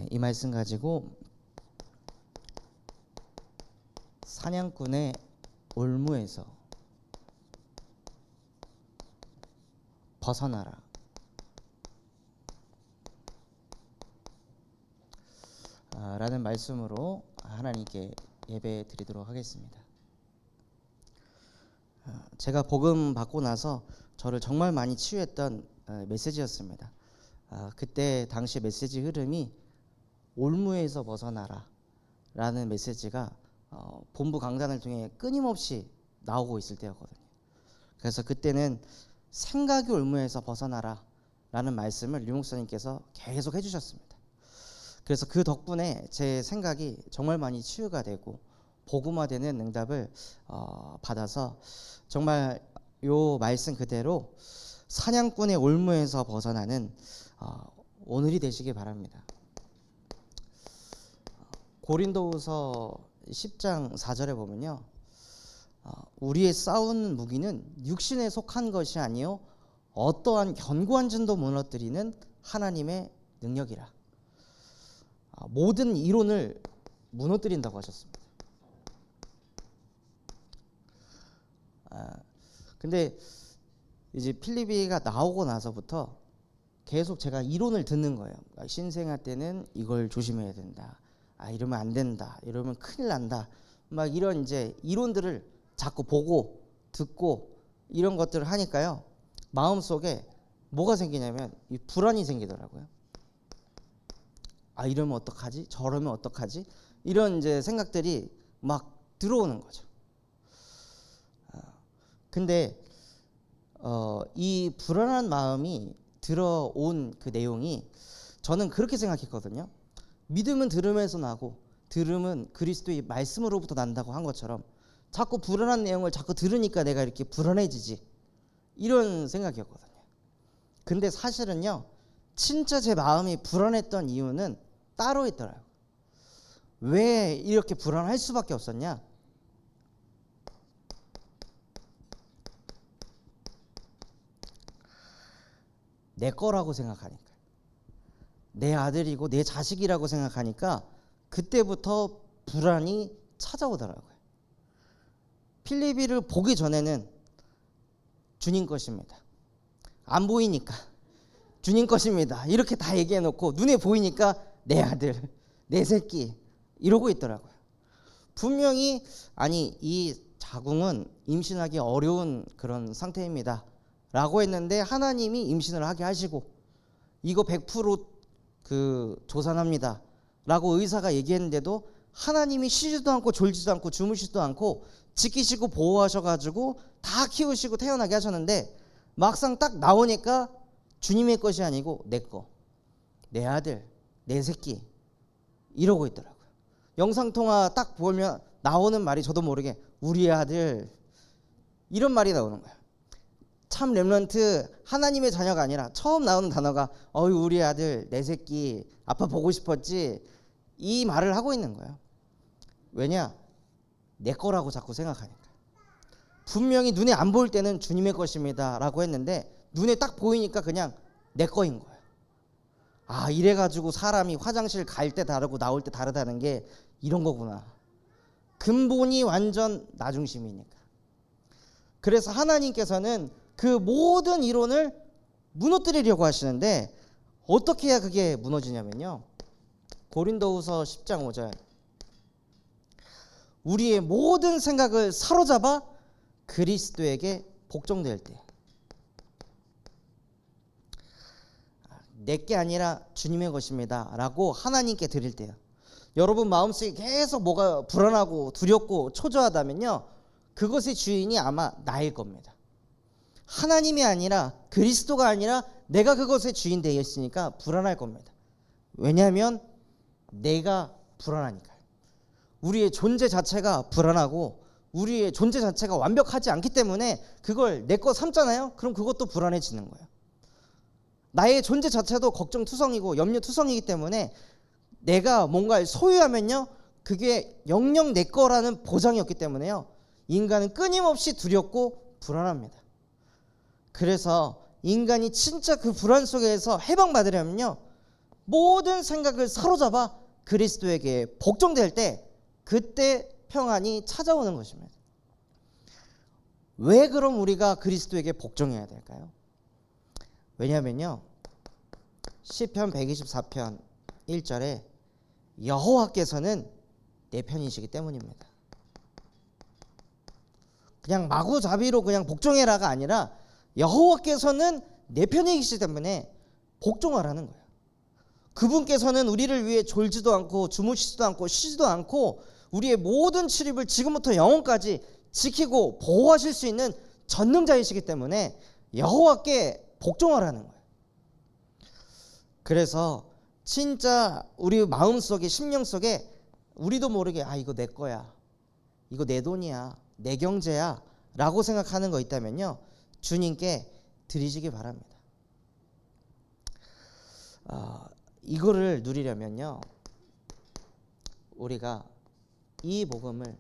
네, 이 말씀 가지고 사냥꾼의 올무에서 벗어나라 라는 말씀으로 하나님께 예배 드리도록 하겠습니다. 제가 복음 받고 나서 저를 정말 많이 치유했던 메시지였습니다. 그때 당시 메시지 흐름이 올무에서 벗어나라 라는 메시지가 본부 강단을 통해 끊임없이 나오고 있을 때였거든요. 그래서 그때는 생각이 올무에서 벗어나라 라는 말씀을 류 목사님께서 계속 해주셨습니다. 그래서 그 덕분에 제 생각이 정말 많이 치유가 되고 복음화되는 응답을 받아서 정말 요 말씀 그대로 사냥꾼의 올무에서 벗어나는 오늘이 되시기 바랍니다. 고린도후서 10장 4절에 보면요, 우리의 싸우는 무기는 육신에 속한 것이 아니요 어떠한 견고한 진도 무너뜨리는 하나님의 능력이라. 모든 이론을 무너뜨린다고 하셨습니다. 근데 이제 필리비가 나오고 나서부터 계속 제가 이론을 듣는 거예요. 신생아 때는 이걸 조심해야 된다. 이러면 안 된다. 이러면 큰일 난다. 막 이런 이제 이론들을 자꾸 보고 듣고 이런 것들을 하니까요, 마음속에 뭐가 생기냐면 이 불안이 생기더라고요. 이러면 어떡하지? 저러면 어떡하지? 이런 이제 생각들이 막 들어오는 거죠. 근데 이 불안한 마음이 들어온 그 내용이 저는 그렇게 생각했거든요. 믿음은 들음에서 나고 들음은 그리스도의 말씀으로부터 난다고 한 것처럼 자꾸 불안한 내용을 자꾸 들으니까 내가 이렇게 불안해지지, 이런 생각이었거든요. 근데 사실은요, 진짜 제 마음이 불안했던 이유는 따로 있더라고요. 왜 이렇게 불안할 수밖에 없었냐? 내 거라고 생각하니까, 내 아들이고 내 자식이라고 생각하니까 그때부터 불안이 찾아오더라고요. 필리비를 보기 전에는 주님 것입니다, 안 보이니까 주님 것입니다, 이렇게 다 얘기해 놓고 눈에 보이니까 내 아들, 내 새끼 이러고 있더라고요. 분명히 이 자궁은 임신하기 어려운 그런 상태입니다 라고 했는데 하나님이 임신을 하게 하시고 이거 100% 그 조산합니다 라고 의사가 얘기했는데도 하나님이 쉬지도 않고 졸지도 않고 주무시지도 않고 지키시고 보호하셔가지고 다 키우시고 태어나게 하셨는데 막상 딱 나오니까 주님의 것이 아니고 내 거, 내 아들, 내 새끼 이러고 있더라고요. 영상통화 딱 보면 나오는 말이 저도 모르게 우리의 아들 이런 말이 나오는 거예요. 참 렘넌트 하나님의 자녀가 아니라 처음 나오는 단어가 우리 아들, 내 새끼, 아빠 보고 싶었지, 이 말을 하고 있는 거예요. 왜냐? 내 거라고 자꾸 생각하니까. 분명히 눈에 안 보일 때는 주님의 것입니다 라고 했는데 눈에 딱 보이니까 그냥 내 거인 거예요. 이래가지고 사람이 화장실 갈 때 다르고 나올 때 다르다는 게 이런 거구나. 근본이 완전 나 중심이니까. 그래서 하나님께서는 그 모든 이론을 무너뜨리려고 하시는데 어떻게 해야 그게 무너지냐면요, 고린도후서 10장 5절, 우리의 모든 생각을 사로잡아 그리스도에게 복종될 때, 내게 아니라 주님의 것입니다 라고 하나님께 드릴 때요. 여러분 마음속에 계속 뭐가 불안하고 두렵고 초조하다면요, 그것의 주인이 아마 나일 겁니다. 하나님이 아니라 그리스도가 아니라 내가 그것의 주인 되어 있으니까 불안할 겁니다. 왜냐하면 내가 불안하니까요. 우리의 존재 자체가 불안하고 우리의 존재 자체가 완벽하지 않기 때문에 그걸 내 거 삼잖아요. 그럼 그것도 불안해지는 거예요. 나의 존재 자체도 걱정투성이고 염려투성이기 때문에 내가 뭔가를 소유하면요, 그게 영영 내 거라는 보장이 없기 때문에요, 인간은 끊임없이 두렵고 불안합니다. 그래서 인간이 진짜 그 불안 속에서 해방받으려면요, 모든 생각을 사로잡아 그리스도에게 복종될 때 그때 평안이 찾아오는 것입니다. 왜 그럼 우리가 그리스도에게 복종해야 될까요? 왜냐하면요, 시편 124편 1절에 여호와께서는 내 편이시기 때문입니다. 그냥 마구잡이로 그냥 복종해라가 아니라 여호와께서는 내 편이시기 때문에 복종하라는 거예요. 그분께서는 우리를 위해 졸지도 않고 주무시지도 않고 쉬지도 않고 우리의 모든 출입을 지금부터 영원까지 지키고 보호하실 수 있는 전능자이시기 때문에 여호와께 복종하라는 거예요. 그래서 진짜 우리 마음속에, 심령 속에 우리도 모르게 이거 내 거야, 이거 내 돈이야, 내 경제야 라고 생각하는 거 있다면요, 주님께 드리시기 바랍니다. 이거를 누리려면요, 우리가 이 복음을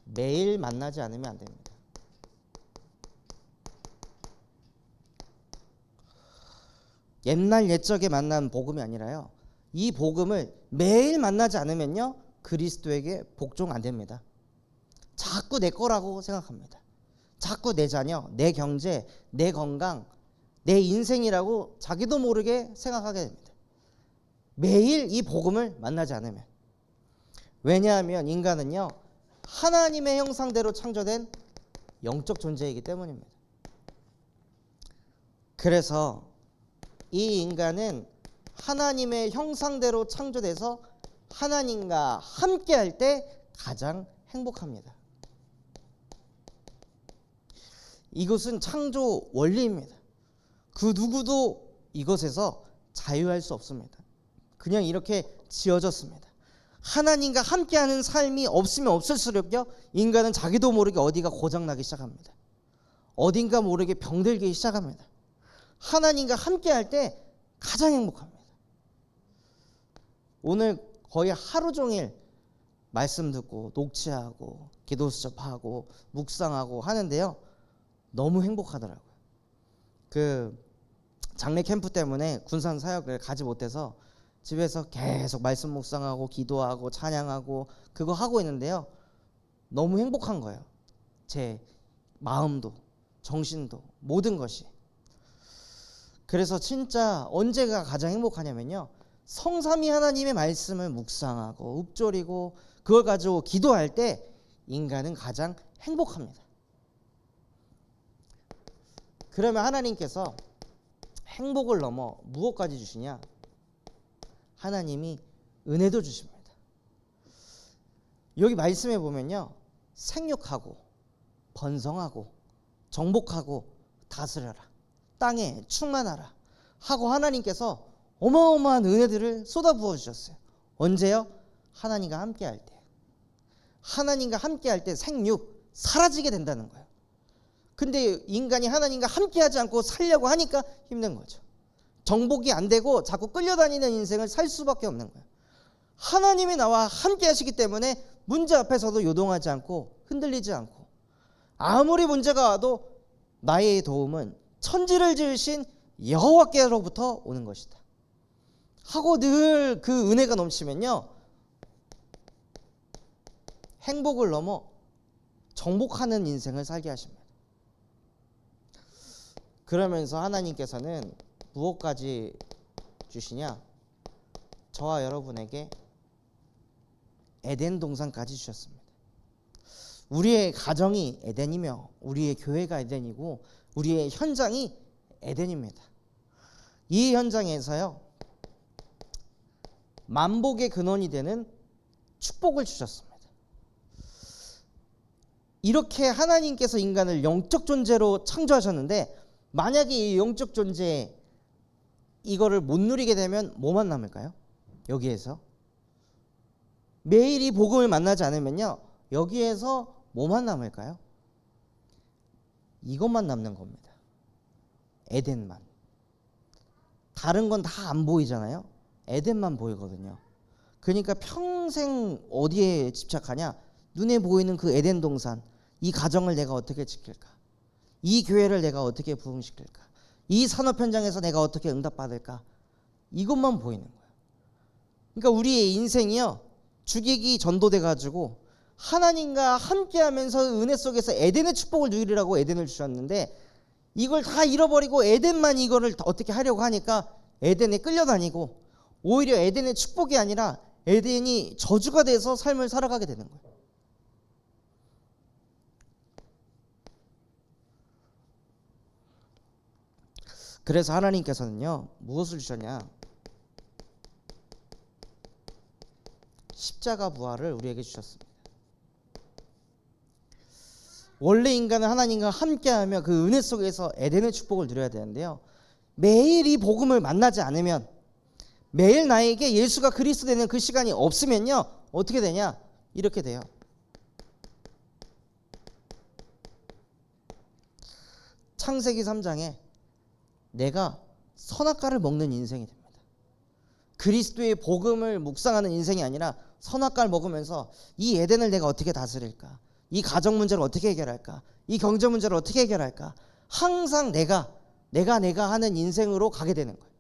매일 만나지 않으면 안 됩니다. 옛날 옛적에 만난 복음이 아니라요, 이 복음을 매일 만나지 않으면요 그리스도에게 복종 안 됩니다. 자꾸 내 거라고 생각합니다. 자꾸 내 자녀, 내 경제, 내 건강, 내 인생이라고 자기도 모르게 생각하게 됩니다. 매일 이 복음을 만나지 않으면. 왜냐하면 인간은요, 하나님의 형상대로 창조된 영적 존재이기 때문입니다. 그래서 이 인간은 하나님의 형상대로 창조돼서 하나님과 함께할 때 가장 행복합니다. 이것은 창조 원리입니다. 그 누구도 이것에서 자유할 수 없습니다. 그냥 이렇게 지어졌습니다. 하나님과 함께하는 삶이 없으면 없을수록요, 인간은 자기도 모르게 어디가 고장나기 시작합니다. 어딘가 모르게 병들기 시작합니다. 하나님과 함께할 때 가장 행복합니다. 오늘 거의 하루 종일 말씀 듣고 녹취하고 기도 수첩하고 묵상하고 하는데요, 너무 행복하더라고요. 그 장례 캠프 때문에 군산 사역을 가지 못해서 집에서 계속 말씀 묵상하고 기도하고 찬양하고 그거 하고 있는데요, 너무 행복한 거예요. 제 마음도 정신도 모든 것이. 그래서 진짜 언제가 가장 행복하냐면요, 성삼위 하나님의 말씀을 묵상하고 읊조리고 그걸 가지고 기도할 때 인간은 가장 행복합니다. 그러면 하나님께서 행복을 넘어 무엇까지 주시냐? 하나님이 은혜도 주십니다. 여기 말씀에 보면요, 생육하고 번성하고 정복하고 다스려라, 땅에 충만하라 하고 하나님께서 어마어마한 은혜들을 쏟아부어 주셨어요. 언제요? 하나님과 함께할 때. 하나님과 함께할 때 생육, 사라지게 된다는 거예요. 근데 인간이 하나님과 함께하지 않고 살려고 하니까 힘든 거죠. 정복이 안 되고 자꾸 끌려다니는 인생을 살 수밖에 없는 거예요. 하나님이 나와 함께 하시기 때문에 문제 앞에서도 요동하지 않고 흔들리지 않고, 아무리 문제가 와도 나의 도움은 천지를 지으신 여호와께로부터 오는 것이다 하고 늘 그 은혜가 넘치면요, 행복을 넘어 정복하는 인생을 살게 하십니다. 그러면서 하나님께서는 무엇까지 주시냐? 저와 여러분에게 에덴 동산까지 주셨습니다. 우리의 가정이 에덴이며 우리의 교회가 에덴이고 우리의 현장이 에덴입니다. 이 현장에서요, 만복의 근원이 되는 축복을 주셨습니다. 이렇게 하나님께서 인간을 영적 존재로 창조하셨는데, 만약에 이 영적 존재 이거를 못 누리게 되면 뭐만 남을까요? 여기에서 매일 이 복음을 만나지 않으면요, 여기에서 뭐만 남을까요? 이것만 남는 겁니다. 에덴만. 다른 건 다 안 보이잖아요. 에덴만 보이거든요. 그러니까 평생 어디에 집착하냐? 눈에 보이는 그 에덴 동산, 이 가정을 내가 어떻게 지킬까? 이 교회를 내가 어떻게 부흥시킬까? 이 산업 현장에서 내가 어떻게 응답받을까? 이것만 보이는 거예요. 그러니까 우리의 인생이요, 주객이 전도돼 가지고 하나님과 함께하면서 은혜 속에서 에덴의 축복을 누리라고 에덴을 주셨는데, 이걸 다 잃어버리고 에덴만 이거를 어떻게 하려고 하니까 에덴에 끌려다니고, 오히려 에덴의 축복이 아니라 에덴이 저주가 돼서 삶을 살아가게 되는 거예요. 그래서 하나님께서는요, 무엇을 주셨냐? 십자가 부활을 우리에게 주셨습니다. 원래 인간은 하나님과 함께하며 그 은혜 속에서 에덴의 축복을 누려야 되는데요, 매일 이 복음을 만나지 않으면, 매일 나에게 예수가 그리스도 되는 그 시간이 없으면요, 어떻게 되냐? 이렇게 돼요. 창세기 3장에 내가 선악과를 먹는 인생이 됩니다. 그리스도의 복음을 묵상하는 인생이 아니라 선악과를 먹으면서 이 에덴을 내가 어떻게 다스릴까? 이 가정 문제를 어떻게 해결할까? 이 경제 문제를 어떻게 해결할까? 항상 내가 하는 인생으로 가게 되는 거예요.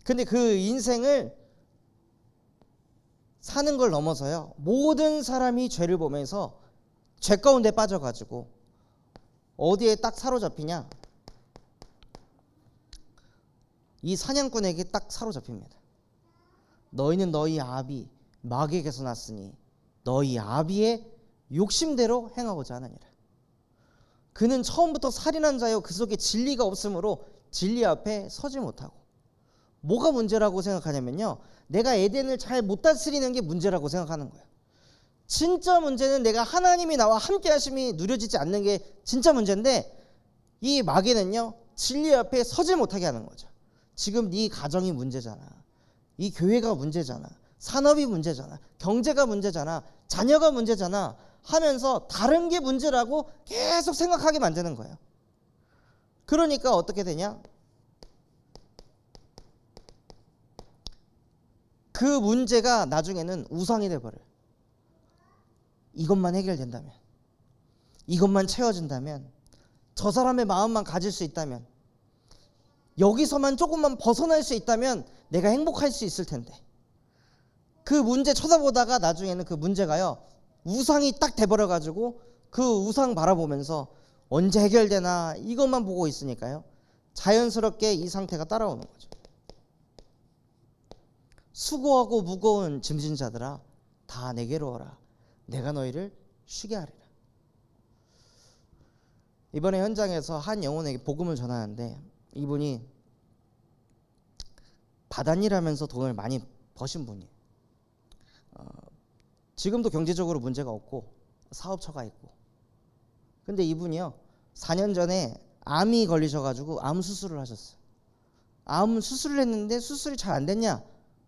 근데 그 인생을 사는 걸 넘어서요, 모든 사람이 죄를 보면서 죄 가운데 빠져가지고 어디에 딱 사로잡히냐? 이 사냥꾼에게 딱 사로잡힙니다. 너희는 너희 아비 마귀에게서 났으니 너희 아비의 욕심대로 행하고자 하느니라. 그는 처음부터 살인한 자요, 그 속에 진리가 없으므로 진리 앞에 서지 못하고. 뭐가 문제라고 생각하냐면요, 내가 에덴을 잘 못 다스리는 게 문제라고 생각하는 거예요. 진짜 문제는 내가 하나님이 나와 함께 하심이 누려지지 않는 게 진짜 문제인데, 이 마귀는요, 진리 앞에 서지 못하게 하는 거죠. 지금 네 가정이 문제잖아, 이 교회가 문제잖아, 산업이 문제잖아, 경제가 문제잖아, 자녀가 문제잖아 하면서 다른 게 문제라고 계속 생각하게 만드는 거예요. 그러니까 어떻게 되냐? 그 문제가 나중에는 우상이 돼버려요. 이것만 해결된다면, 이것만 채워진다면, 저 사람의 마음만 가질 수 있다면, 여기서만 조금만 벗어날 수 있다면 내가 행복할 수 있을 텐데, 그 문제 쳐다보다가 나중에는 그 문제가요, 우상이 딱 돼버려가지고 그 우상 바라보면서 언제 해결되나 이것만 보고 있으니까요, 자연스럽게 이 상태가 따라오는 거죠. 수고하고 무거운 짐진 자들아 다 내게로 오라, 내가 너희를 쉬게 하리라. 이번에 현장에서 한 영혼에게 복음을 전하는데, 이분이 바닷일하면서 돈을 많이 버신 분이에요. 지금도 경제적으로 문제가 없고 사업처가 있고. 근데 이분이요, 4년 전에 암이 걸리셔가지고 암 수술을 하셨어요. 암 수술을 했는데 수술이 잘 안 됐냐?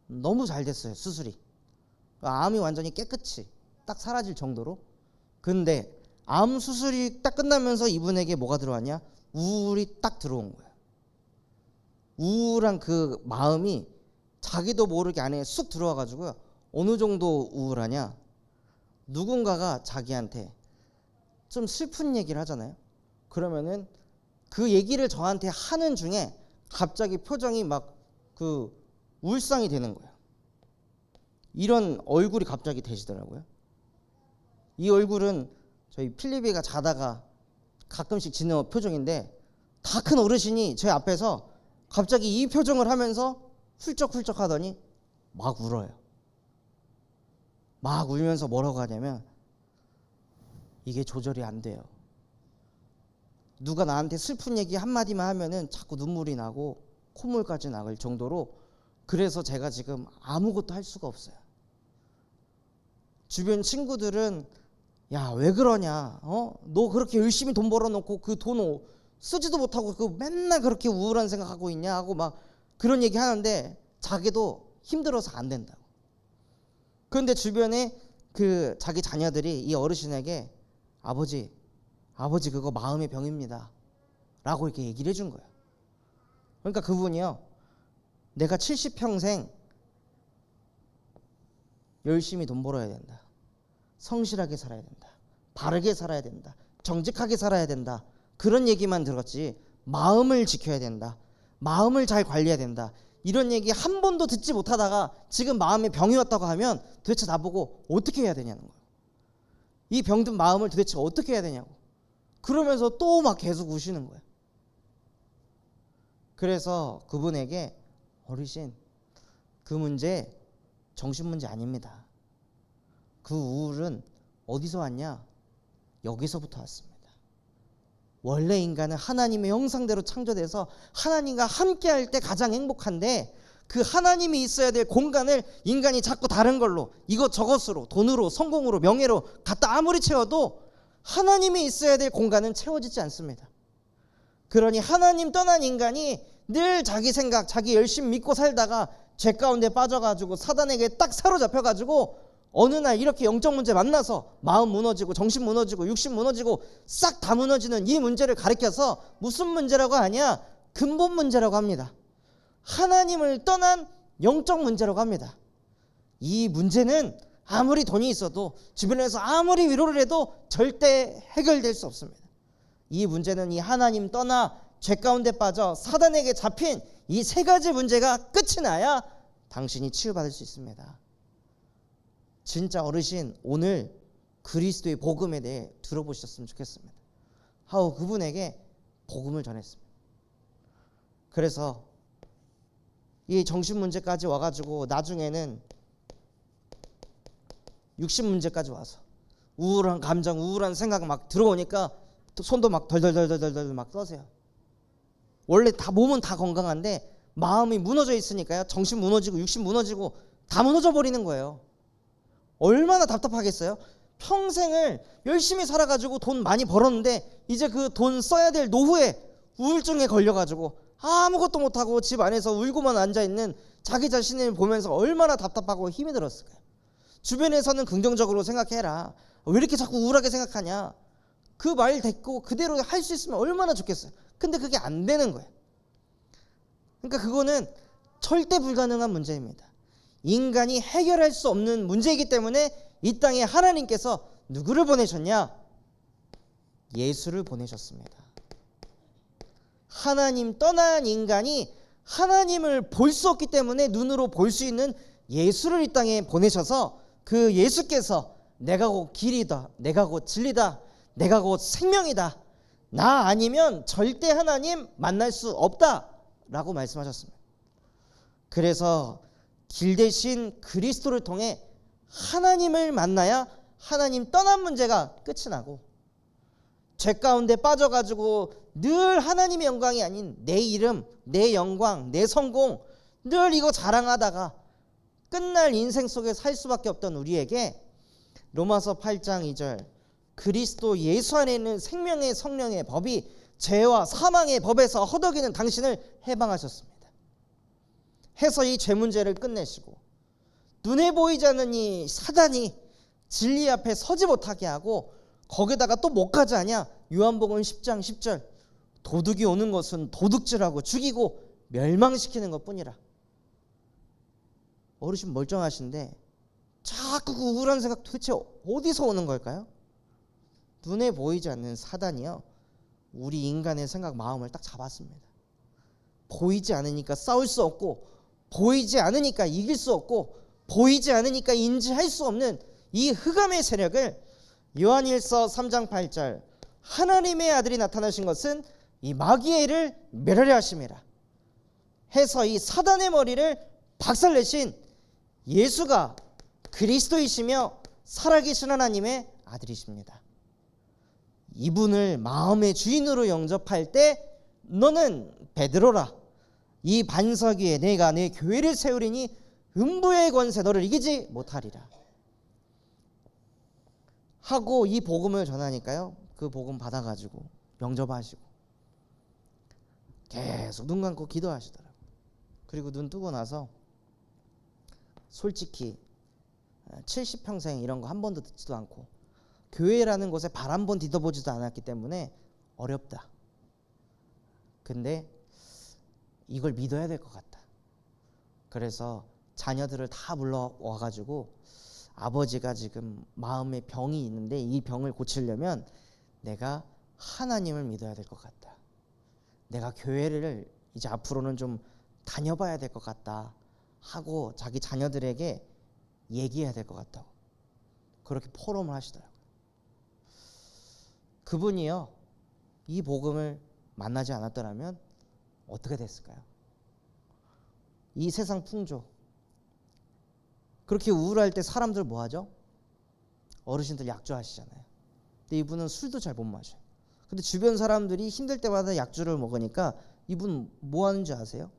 너무 잘 됐어요, 수술이. 암이 완전히 깨끗이 딱 사라질 정도로. 근데 암 수술이 딱 끝나면서 이분에게 뭐가 들어왔냐? 우울이 딱 들어온 거예요. 우울한 그 마음이 자기도 모르게 안에 쑥 들어와가지고요, 어느 정도 우울하냐? 누군가가 자기한테 좀 슬픈 얘기를 하잖아요. 그러면은 그 얘기를 저한테 하는 중에 갑자기 표정이 막 그 울상이 되는 거예요. 이런 얼굴이 갑자기 되시더라고요. 이 얼굴은 저희 필리비가 자다가 가끔씩 지는 표정인데, 다 큰 어르신이 제 앞에서 갑자기 이 표정을 하면서 훌쩍훌쩍 하더니 막 울어요. 막 울면서 뭐라고 하냐면, 이게 조절이 안 돼요. 누가 나한테 슬픈 얘기 한마디만 하면은 자꾸 눈물이 나고 콧물까지 나갈 정도로, 그래서 제가 지금 아무것도 할 수가 없어요. 주변 친구들은 야, 왜 그러냐? 너 그렇게 열심히 돈 벌어놓고 그 돈 쓰지도 못하고 그 맨날 그렇게 우울한 생각하고 있냐 하고 막 그런 얘기 하는데, 자기도 힘들어서 안 된다고. 그런데 주변에 그 자기 자녀들이 이 어르신에게 아버지 그거 마음의 병입니다 라고 이렇게 얘기를 해준 거예요. 그러니까 그분이요, 내가 70평생 열심히 돈 벌어야 된다, 성실하게 살아야 된다, 바르게 살아야 된다, 정직하게 살아야 된다, 그런 얘기만 들었지 마음을 지켜야 된다, 마음을 잘 관리해야 된다, 이런 얘기 한 번도 듣지 못하다가 지금 마음에 병이 왔다고 하면 도대체 나보고 어떻게 해야 되냐는 거예요. 이 병든 마음을 도대체 어떻게 해야 되냐고. 그러면서 또 막 계속 우시는 거예요. 그래서 그분에게 어르신, 그 문제 정신 문제 아닙니다. 그 우울은 어디서 왔냐? 여기서부터 왔습니다. 원래 인간은 하나님의 형상대로 창조돼서 하나님과 함께 할 때 가장 행복한데, 그 하나님이 있어야 될 공간을 인간이 자꾸 다른 걸로, 이것저것으로, 돈으로, 성공으로, 명예로 갖다 아무리 채워도 하나님이 있어야 될 공간은 채워지지 않습니다. 그러니 하나님 떠난 인간이 늘 자기 생각, 자기 열심 믿고 살다가 죄 가운데 빠져가지고 사단에게 딱 사로잡혀가지고 어느 날 이렇게 영적 문제 만나서 마음 무너지고 정신 무너지고 육신 무너지고 싹 다 무너지는 이 문제를 가리켜서 무슨 문제라고 하냐? 근본 문제라고 합니다. 하나님을 떠난 영적 문제라고 합니다. 이 문제는 아무리 돈이 있어도, 주변에서 아무리 위로를 해도 절대 해결될 수 없습니다. 이 문제는 이 하나님 떠나 죄 가운데 빠져 사단에게 잡힌 이 세 가지 문제가 끝이 나야 당신이 치유받을 수 있습니다. 진짜 어르신, 오늘 그리스도의 복음에 대해 들어보셨으면 좋겠습니다. 하고 그분에게 복음을 전했습니다. 그래서 이 정신 문제까지 와가지고 나중에는 육신 문제까지 와서 우울한 감정, 우울한 생각 막 들어오니까 손도 막 덜덜덜덜덜 막 떠세요. 원래 다 몸은 다 건강한데 마음이 무너져 있으니까요, 정신 무너지고 육신 무너지고 다 무너져 버리는 거예요. 얼마나 답답하겠어요? 평생을 열심히 살아가지고 돈 많이 벌었는데 이제 그 돈 써야 될 노후에 우울증에 걸려가지고 아무것도 못하고 집 안에서 울고만 앉아있는 자기 자신을 보면서 얼마나 답답하고 힘이 들었을까요? 주변에서는 긍정적으로 생각해라, 왜 이렇게 자꾸 우울하게 생각하냐, 그 말 듣고 그대로 할 수 있으면 얼마나 좋겠어요. 근데 그게 안 되는 거예요. 그러니까 그거는 절대 불가능한 문제입니다. 인간이 해결할 수 없는 문제이기 때문에 이 땅에 하나님께서 누구를 보내셨냐? 예수를 보내셨습니다. 하나님 떠난 인간이 하나님을 볼 수 없기 때문에 눈으로 볼 수 있는 예수를 이 땅에 보내셔서 그 예수께서 내가 곧 길이다, 내가 곧 진리다, 내가 곧 생명이다, 나 아니면 절대 하나님 만날 수 없다 라고 말씀하셨습니다. 그래서 길 대신 그리스도를 통해 하나님을 만나야 하나님 떠난 문제가 끝이 나고, 죄 가운데 빠져가지고 늘 하나님의 영광이 아닌 내 이름, 내 영광, 내 성공 늘 이거 자랑하다가 끝날 인생 속에 살 수밖에 없던 우리에게 로마서 8장 2절, 그리스도 예수 안에 있는 생명의 성령의 법이 죄와 사망의 법에서 허덕이는 당신을 해방하셨습니다. 해서 이 죄 문제를 끝내시고 눈에 보이지 않는 이 사단이 진리 앞에 서지 못하게 하고, 거기다가 또 뭐까지 하냐? 요한복음 10장 10절, 도둑이 오는 것은 도둑질하고 죽이고 멸망시키는 것뿐이라. 어르신 멀쩡하신데 자꾸 그 우울한 생각 도대체 어디서 오는 걸까요? 눈에 보이지 않는 사단이요, 우리 인간의 생각, 마음을 딱 잡았습니다. 보이지 않으니까 싸울 수 없고, 보이지 않으니까 이길 수 없고, 보이지 않으니까 인지할 수 없는 이 흑암의 세력을 요한일서 3장 8절, 하나님의 아들이 나타나신 것은 이 마귀를 멸하려 하심이라 해서 이 사단의 머리를 박살내신 예수가 그리스도이시며 살아계신 하나님의 아들이십니다. 이분을 마음의 주인으로 영접할 때 너는 베드로라, 이 반석 위에 내가 내 교회를 세우리니 음부의 권세 너를 이기지 못하리라 하고 이 복음을 전하니까요, 그 복음 받아가지고 영접하시고 계속 눈 감고 기도하시더라고요. 그리고 눈 뜨고 나서 솔직히 70평생 이런 거 한 번도 듣지도 않고 교회라는 곳에 발 한 번 디뎌보지도 않았기 때문에 어렵다. 근데 이걸 믿어야 될 것 같다. 그래서 자녀들을 다 불러와가지고 아버지가 지금 마음에 병이 있는데 이 병을 고치려면 내가 하나님을 믿어야 될 것 같다. 내가 교회를 이제 앞으로는 좀 다녀봐야 될 것 같다 하고 자기 자녀들에게 얘기해야 될 것 같다고 그렇게 포럼을 하시더라고요. 그분이요, 이 복음을 만나지 않았더라면 어떻게 됐을까요? 이 세상 풍조, 그렇게 우울할 때 사람들 뭐 하죠? 어르신들 약주하시잖아요. 근데 이분은 술도 잘 못 마셔요. 근데 주변 사람들이 힘들 때마다 약주를 먹으니까 이분 뭐 하는지 아세요?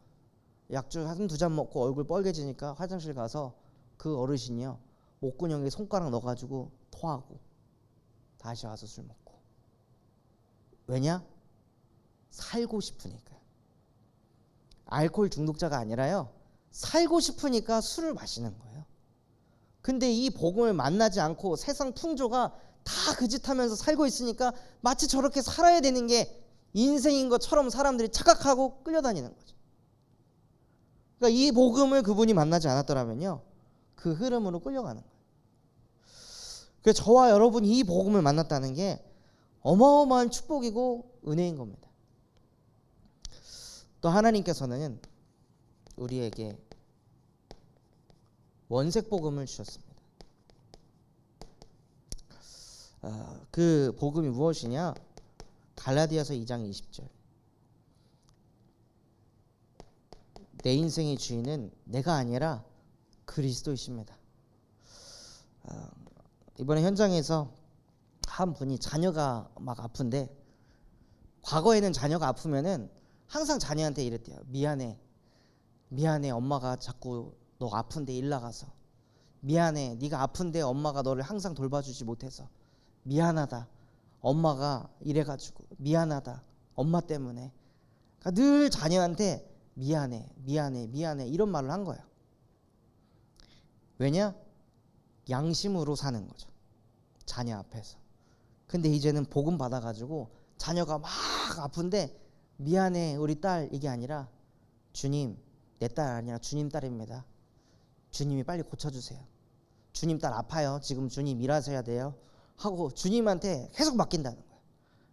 약주 한 두 잔 먹고 얼굴 빨개지니까 화장실 가서 그 어르신이요, 목구멍에 손가락 넣어가지고 토하고 다시 와서 술 먹고. 왜냐? 살고 싶으니까요. 알코올 중독자가 아니라요, 살고 싶으니까 술을 마시는 거예요. 근데 이 복음을 만나지 않고 세상 풍조가 다 그 짓 하면서 살고 있으니까 마치 저렇게 살아야 되는 게 인생인 것처럼 사람들이 착각하고 끌려다니는 거죠. 그러니까 이 복음을 그분이 만나지 않았더라면요, 그 흐름으로 끌려가는 거예요. 그래서 저와 여러분이 이 복음을 만났다는 게 어마어마한 축복이고 은혜인 겁니다. 또 하나님께서는 우리에게 원색 복음을 주셨습니다. 그 복음이 무엇이냐? 갈라디아서 2장 20절. 내 인생의 주인은 내가 아니라 그리스도이십니다. 이번에 현장에서 한 분이 자녀가 막 아픈데, 과거에는 자녀가 아프면은 항상 자녀한테 이랬대요. 미안해 엄마가 자꾸 너 아픈데 일 나가서, 미안해 네가 아픈데 엄마가 너를 항상 돌봐주지 못해서 미안하다, 엄마가 이래가지고 미안하다, 엄마 때문에. 그러니까 늘 자녀한테 미안해 이런 말을 한 거예요. 왜냐? 양심으로 사는 거죠, 자녀 앞에서. 근데 이제는 복음 받아가지고 자녀가 막 아픈데 미안해 우리 딸, 이게 아니라 주님, 내 딸 아니라 주님 딸입니다. 주님이 빨리 고쳐주세요. 주님 딸 아파요. 지금 주님 일하셔야 돼요. 하고 주님한테 계속 맡긴다는 거예요.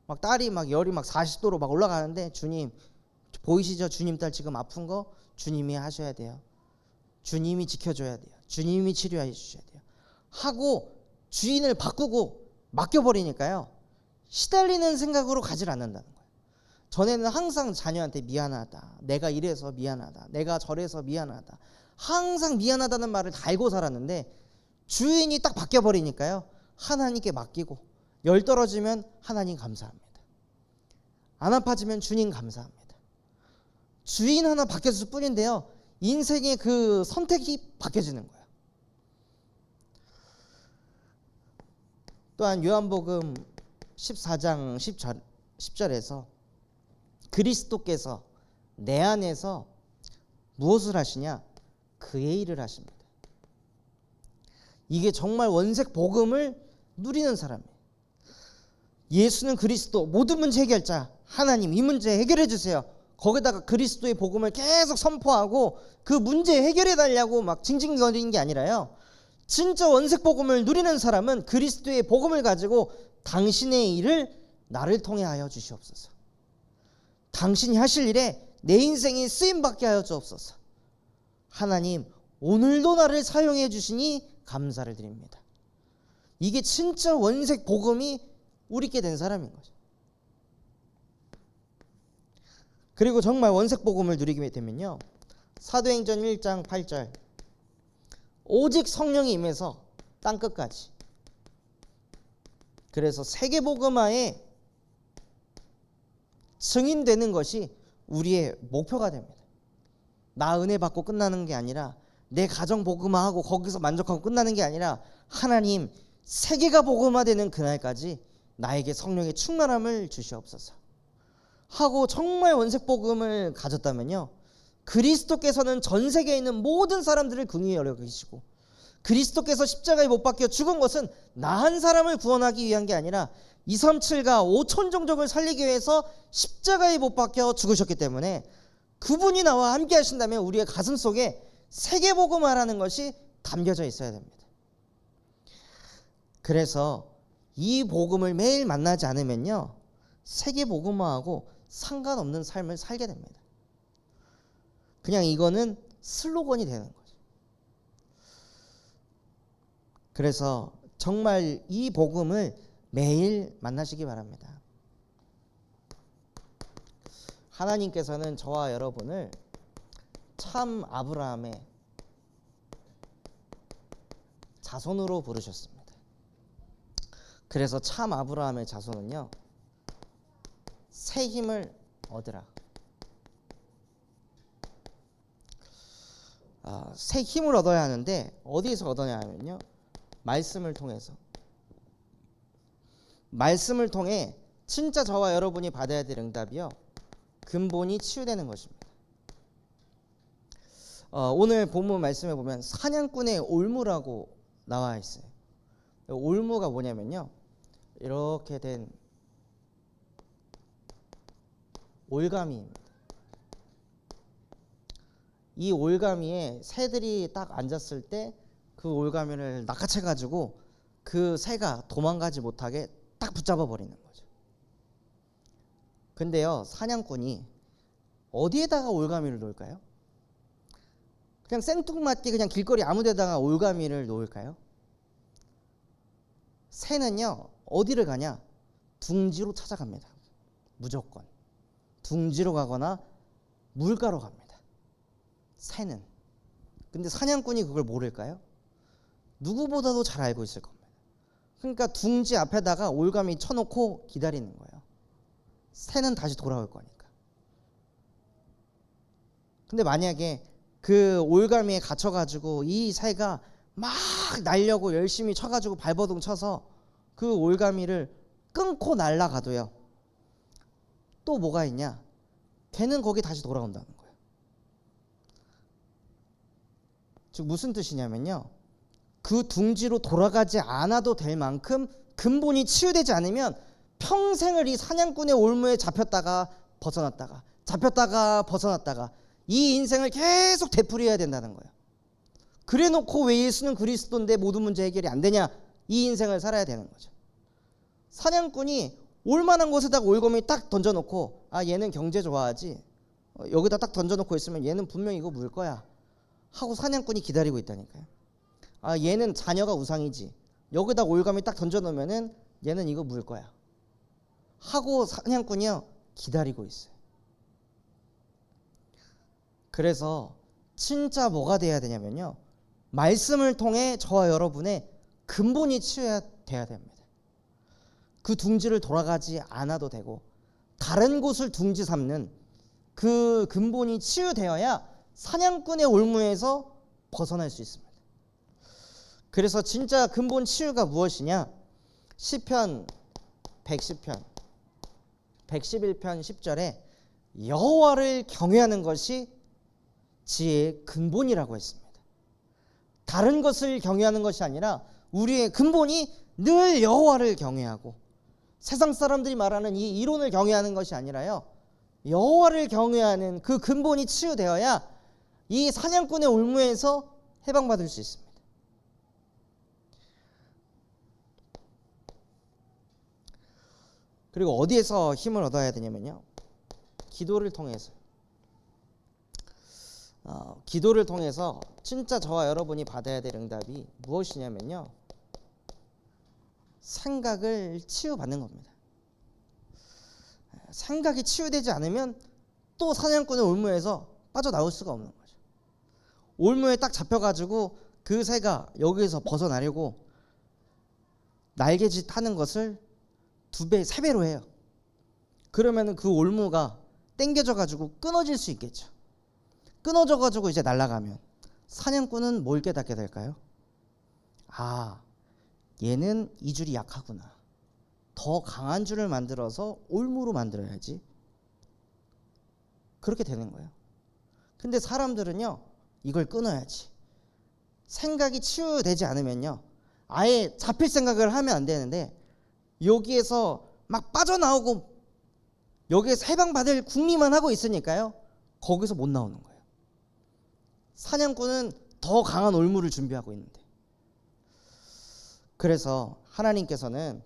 막 딸이 막 열이 막 40도로 막 올라가는데, 주님 보이시죠? 주님 딸 지금 아픈 거 주님이 하셔야 돼요. 주님이 지켜줘야 돼요. 주님이 치료해 주셔야 돼요. 하고 주인을 바꾸고 맡겨버리니까요, 시달리는 생각으로 가지 않는다는 거예요. 전에는 항상 자녀한테 미안하다, 내가 이래서 미안하다, 내가 저래서 미안하다, 항상 미안하다는 말을 달고 살았는데, 주인이 딱 바뀌어버리니까요, 하나님께 맡기고, 열 떨어지면 하나님 감사합니다, 안 아파지면 주님 감사합니다. 주인 하나 바뀌었을 뿐인데요, 인생의 그 선택이 바뀌어지는 거예요. 또한 요한복음 14장 10절에서 그리스도께서 내 안에서 무엇을 하시냐? 그의 일을 하십니다. 이게 정말 원색 복음을 누리는 사람이에요. 예수는 그리스도, 모든 문제 해결자 하나님, 이 문제 해결해 주세요. 거기다가 그리스도의 복음을 계속 선포하고 그 문제 해결해 달라고 막 징징거리는 게 아니라요, 진짜 원색 복음을 누리는 사람은 그리스도의 복음을 가지고 당신의 일을 나를 통해 하여 주시옵소서, 당신이 하실 일에 내 인생이 쓰임받게 하여 주옵소서, 하나님 오늘도 나를 사용해 주시니 감사를 드립니다. 이게 진짜 원색 복음이 우리께 된 사람인 거죠. 그리고 정말 원색 복음을 누리게 되면요, 사도행전 1장 8절, 오직 성령이 임해서 땅끝까지. 그래서 세계복음화에 증인되는 것이 우리의 목표가 됩니다. 나 은혜 받고 끝나는 게 아니라, 내 가정 복음화하고 거기서 만족하고 끝나는 게 아니라, 하나님 세계가 복음화되는 그날까지 나에게 성령의 충만함을 주시옵소서 하고 정말 원색 복음을 가졌다면요, 그리스도께서는 전 세계에 있는 모든 사람들을 긍휼히 여겨주시고, 그리스도께서 십자가에 못 박혀 죽은 것은 나 한 사람을 구원하기 위한 게 아니라 237가 5천 종족을 살리기 위해서 십자가에 못 박혀 죽으셨기 때문에, 그분이 나와 함께 하신다면 우리의 가슴 속에 세계복음화라는 것이 담겨져 있어야 됩니다. 그래서 이 복음을 매일 만나지 않으면요, 세계 복음화하고 상관없는 삶을 살게 됩니다. 그냥 이거는 슬로건이 되는 거죠. 그래서 정말 이 복음을 매일 만나시기 바랍니다. 하나님께서는 저와 여러분을 참 아브라함의 자손으로 부르셨습니다. 그래서 참 아브라함의 자손은요, 새 힘을 얻으라. 새 힘을 얻어야 하는데 어디서 얻어야 하면요, 말씀을 통해서. 말씀을 통해 진짜 저와 여러분이 받아야 될 응답이요, 근본이 치유되는 것입니다. 오늘 본문 말씀에 보면 사냥꾼의 올무라고 나와 있어요. 올무가 뭐냐면요, 이렇게 된 올가미입니다. 이 올가미에 새들이 딱 앉았을 때 그 올가미를 낚아채 가지고 그 새가 도망가지 못하게 딱 붙잡아 버리는 거죠. 근데요, 사냥꾼이 어디에다가 올가미를 놓을까요? 그냥 생뚱맞게 그냥 길거리 아무 데다가 올가미를 놓을까요? 새는요, 어디를 가냐? 둥지로 찾아갑니다. 무조건 둥지로 가거나 물가로 갑니다, 새는. 근데 사냥꾼이 그걸 모를까요? 누구보다도 잘 알고 있을 겁니다. 그러니까 둥지 앞에다가 올가미 쳐놓고 기다리는 거예요. 새는 다시 돌아올 거니까. 근데 만약에 그 올가미에 갇혀가지고 이 새가 막 날려고 열심히 쳐가지고 발버둥 쳐서 그 올가미를 끊고 날아가도요, 또 뭐가 있냐? 걔는 거기 다시 돌아온다는 거예요. 즉 무슨 뜻이냐면요, 그 둥지로 돌아가지 않아도 될 만큼 근본이 치유되지 않으면 평생을 이 사냥꾼의 올무에 잡혔다가 벗어났다가 잡혔다가 벗어났다가 이 인생을 계속 되풀이해야 된다는 거예요. 그래놓고 왜 예수는 그리스도인데 모든 문제 해결이 안 되냐, 이 인생을 살아야 되는 거죠. 사냥꾼이 올만한 곳에다가 올거미 딱 던져놓고, 얘는 경제 좋아하지, 여기다 딱 던져놓고 있으면 얘는 분명히 이거 물 거야 하고 사냥꾼이 기다리고 있다니까요. 얘는 자녀가 우상이지, 여기다 올가미 딱 던져놓으면은 얘는 이거 물 거야 하고 사냥꾼이요, 기다리고 있어요. 그래서 진짜 뭐가 돼야 되냐면요, 말씀을 통해 저와 여러분의 근본이 치유돼야 됩니다. 그 둥지를 돌아가지 않아도 되고 다른 곳을 둥지 삼는 그 근본이 치유되어야 사냥꾼의 올무에서 벗어날 수 있습니다. 그래서 진짜 근본 치유가 무엇이냐? 시편 110편 111편 10절에 여호와를 경외하는 것이 지혜의 근본이라고 했습니다. 다른 것을 경외하는 것이 아니라 우리의 근본이 늘 여호와를 경외하고, 세상 사람들이 말하는 이 이론을 경외하는 것이 아니라요, 여호와를 경외하는 그 근본이 치유되어야 이 사냥꾼의 올무에서 해방받을 수 있습니다. 그리고 어디에서 힘을 얻어야 되냐면요, 기도를 통해서. 기도를 통해서 진짜 저와 여러분이 받아야 될 응답이 무엇이냐면요, 생각을 치유받는 겁니다. 생각이 치유되지 않으면 또 사냥꾼의 올무에서 빠져나올 수가 없는 거죠. 올무에 딱 잡혀가지고 그 새가 여기에서 벗어나려고 날개짓 하는 것을 2배, 3배로 해요. 그러면은 그 올무가 당겨져가지고 끊어질 수 있겠죠. 끊어져가지고 이제 날아가면 사냥꾼은 뭘 깨닫게 될까요? 얘는 이 줄이 약하구나, 더 강한 줄을 만들어서 올무로 만들어야지, 그렇게 되는 거예요. 근데 사람들은요, 이걸 끊어야지, 생각이 치유되지 않으면요 아예 잡힐 생각을 하면 안 되는데 여기에서 막 빠져나오고 여기에서 해방받을 궁리만 하고 있으니까요, 거기서 못 나오는 거예요. 사냥꾼은 더 강한 올무를 준비하고 있는데. 그래서 하나님께서는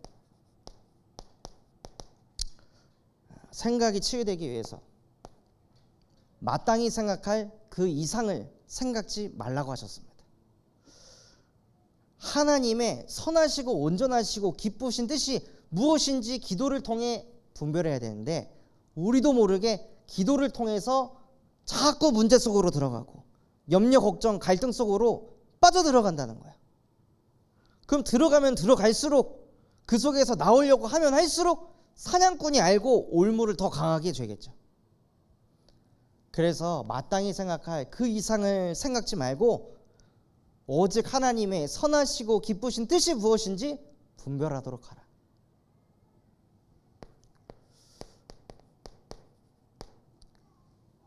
생각이 치유되기 위해서 마땅히 생각할 그 이상을 생각지 말라고 하셨습니다. 하나님의 선하시고 온전하시고 기쁘신 뜻이 무엇인지 기도를 통해 분별해야 되는데, 우리도 모르게 기도를 통해서 자꾸 문제 속으로 들어가고 염려, 걱정, 갈등 속으로 빠져들어간다는 거야. 그럼 들어가면 들어갈수록, 그 속에서 나오려고 하면 할수록 사냥꾼이 알고 올무를 더 강하게 죄겠죠. 그래서 마땅히 생각할 그 이상을 생각지 말고 오직 하나님의 선하시고 기쁘신 뜻이 무엇인지 분별하도록 하라.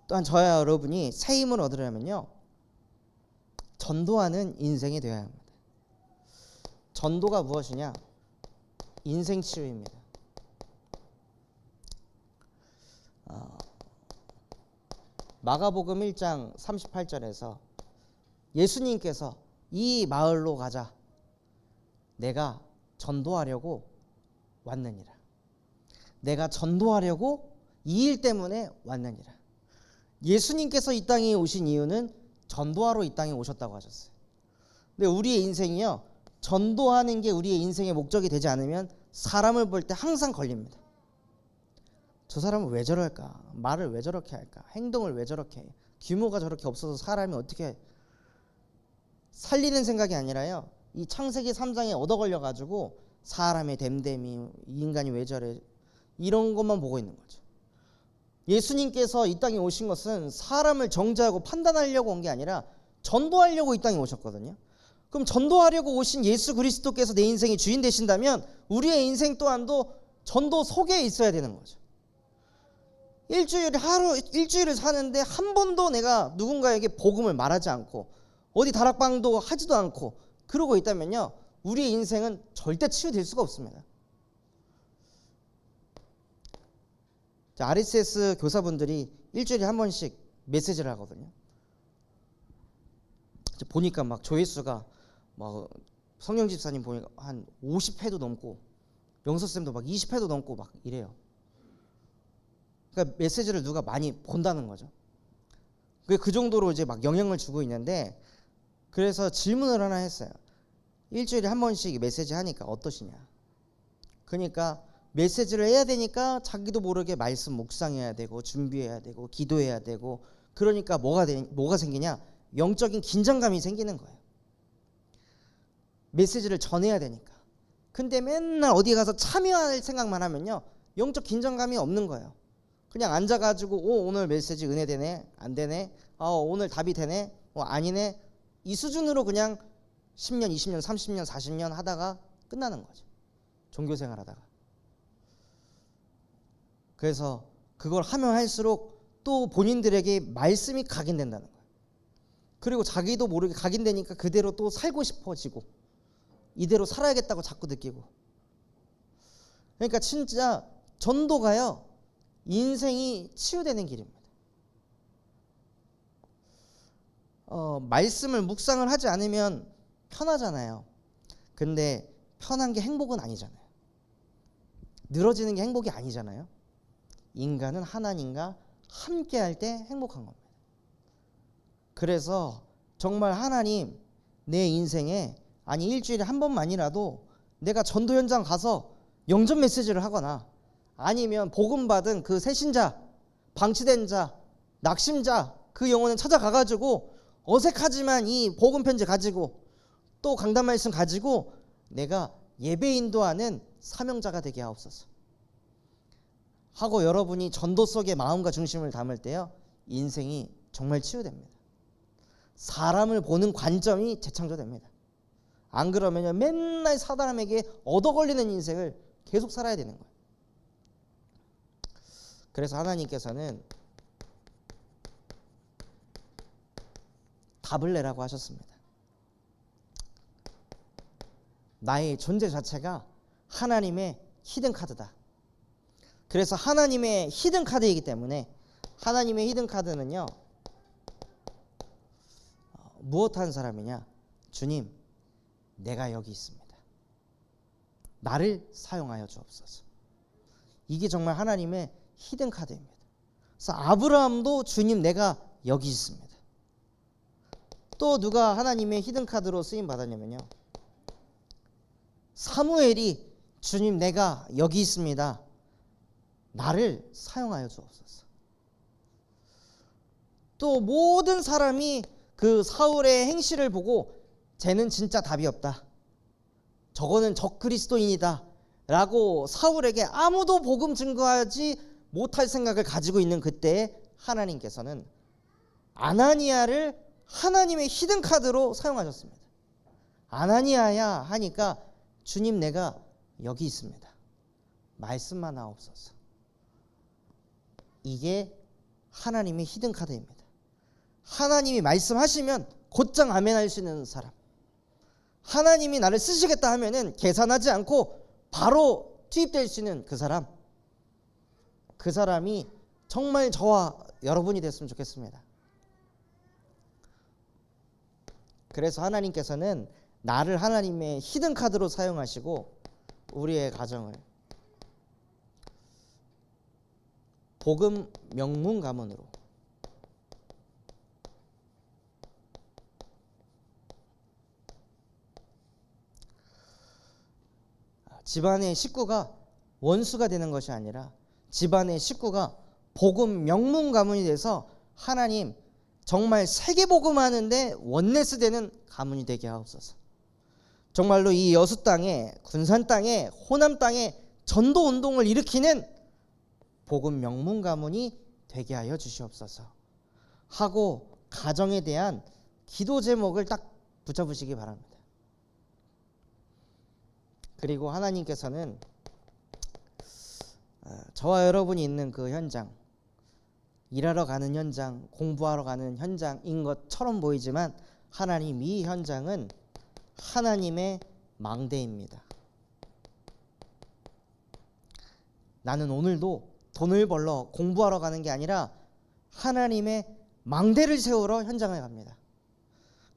또한 저와 여러분이 새 힘을 얻으려면요, 전도하는 인생이 되어야 합니다. 전도가 무엇이냐? 인생 치유입니다. 마가복음 1장 38절에서 예수님께서 이 마을로 가자, 내가 전도하려고 왔느니라. 내가 전도하려고 이 일 때문에 왔느니라. 예수님께서 이 땅에 오신 이유는 전도하러 이 땅에 오셨다고 하셨어요. 근데 우리의 인생이요, 전도하는 게 우리의 인생의 목적이 되지 않으면 사람을 볼 때 항상 걸립니다. 저 사람은 왜 저럴까? 말을 왜 저렇게 할까? 행동을 왜 저렇게 해? 규모가 저렇게 없어서 사람이 어떻게 해? 살리는 생각이 아니라요, 이 창세기 3장에 얻어 걸려가지고 사람의 됨됨이, 인간이 왜 저래, 이런 것만 보고 있는 거죠. 예수님께서 이 땅에 오신 것은 사람을 정죄하고 판단하려고 온 게 아니라 전도하려고 이 땅에 오셨거든요. 그럼 전도하려고 오신 예수 그리스도께서 내 인생의 주인 되신다면 우리의 인생 또한도 전도 속에 있어야 되는 거죠. 일주일을 사는데 한 번도 내가 누군가에게 복음을 말하지 않고 어디 다락방도 하지도 않고 그러고 있다면요, 우리의 인생은 절대 치유될 수가 없습니다. RSS 교사분들이 일주일에 한 번씩 메시지를 하거든요. 보니까 막 조회수가 막 성령 집사님 보니까 한 50회도 넘고 영서쌤도 막 20회도 넘고 막 이래요. 그러니까 메시지를 누가 많이 본다는 거죠. 그 정도로 이제 막 영향을 주고 있는데, 그래서 질문을 하나 했어요. 일주일에 한 번씩 메시지 하니까 어떠시냐. 그러니까 메시지를 해야 되니까 자기도 모르게 말씀 묵상해야 되고 준비해야 되고 기도해야 되고, 그러니까 뭐가 생기냐? 영적인 긴장감이 생기는 거예요. 메시지를 전해야 되니까. 근데 맨날 어디 가서 참여할 생각만 하면요, 영적 긴장감이 없는 거예요. 그냥 앉아가지고 오늘 메시지 은혜 되네, 안 되네, 오늘 답이 되네, 아니네, 이 수준으로 그냥 10년, 20년, 30년, 40년 하다가 끝나는 거죠. 종교생활 하다가. 그래서 그걸 하면 할수록 또 본인들에게 말씀이 각인된다는 거예요. 그리고 자기도 모르게 각인되니까 그대로 또 살고 싶어지고 이대로 살아야겠다고 자꾸 느끼고. 그러니까 진짜 전도가요, 인생이 치유되는 길입니다. 말씀을 묵상을 하지 않으면 편하잖아요. 근데 편한 게 행복은 아니잖아요. 늘어지는 게 행복이 아니잖아요. 인간은 하나님과 함께 할 때 행복한 겁니다. 그래서 정말 하나님, 내 인생에 일주일에 한 번만이라도 내가 전도 현장 가서 영접 메시지를 하거나 아니면 복음 받은 그 새신자, 방치된 자, 낙심자, 그 영혼을 찾아가가지고 어색하지만 이 복음 편지 가지고 또 강단 말씀 가지고 내가 예배 인도하는 사명자가 되게 하옵소서 하고, 여러분이 전도 속에 마음과 중심을 담을 때요, 인생이 정말 치유됩니다. 사람을 보는 관점이 재창조됩니다. 안 그러면요, 맨날 사람에게 얻어 걸리는 인생을 계속 살아야 되는 거예요. 그래서 하나님께서는 답을 내라고 하셨습니다. 나의 존재 자체가 하나님의 히든 카드다. 그래서 하나님의 히든 카드이기 때문에, 하나님의 히든 카드는요, 무엇 하는 사람이냐? 주님, 내가 여기 있습니다. 나를 사용하여 주옵소서. 이게 정말 하나님의 히든 카드입니다. 그래서 아브라함도 주님 내가 여기 있습니다. 또 누가 하나님의 히든 카드로 쓰임 받았냐면요, 사무엘이 주님 내가 여기 있습니다. 나를 사용하여 주옵소서. 또 모든 사람이 그 사울의 행실을 보고 쟤는 진짜 답이 없다, 저거는 적그리스도인이다 라고 사울에게 아무도 복음 증거하지 못할 생각을 가지고 있는 그때에 하나님께서는 아나니아를 하나님의 히든 카드로 사용하셨습니다. 아나니아야 하니까 주님 내가 여기 있습니다. 말씀만 하옵소서. 이게 하나님의 히든 카드입니다. 하나님이 말씀하시면 곧장 아멘 할 수 있는 사람, 하나님이 나를 쓰시겠다 하면은 계산하지 않고 바로 투입될 수 있는 그 사람, 그 사람이 정말 저와 여러분이 됐으면 좋겠습니다. 그래서 하나님께서는 나를 하나님의 히든 카드로 사용하시고 우리의 가정을 복음 명문 가문으로 집안의 식구가 원수가 되는 것이 아니라 집안의 식구가 복음 명문 가문이 돼서 하나님 정말 세계복음하는데 원네스 되는 가문이 되게 하옵소서. 정말로 이 여수 땅에, 군산 땅에, 호남 땅에 전도 운동을 일으키는 복음 명문 가문이 되게 하여 주시옵소서 하고 가정에 대한 기도 제목을 딱 붙여보시기 바랍니다. 그리고 하나님께서는 저와 여러분이 있는 그 현장, 일하러 가는 현장, 공부하러 가는 현장인 것처럼 보이지만 하나님 이 현장은 하나님의 망대입니다. 나는 오늘도 돈을 벌러 공부하러 가는 게 아니라 하나님의 망대를 세우러 현장을 갑니다.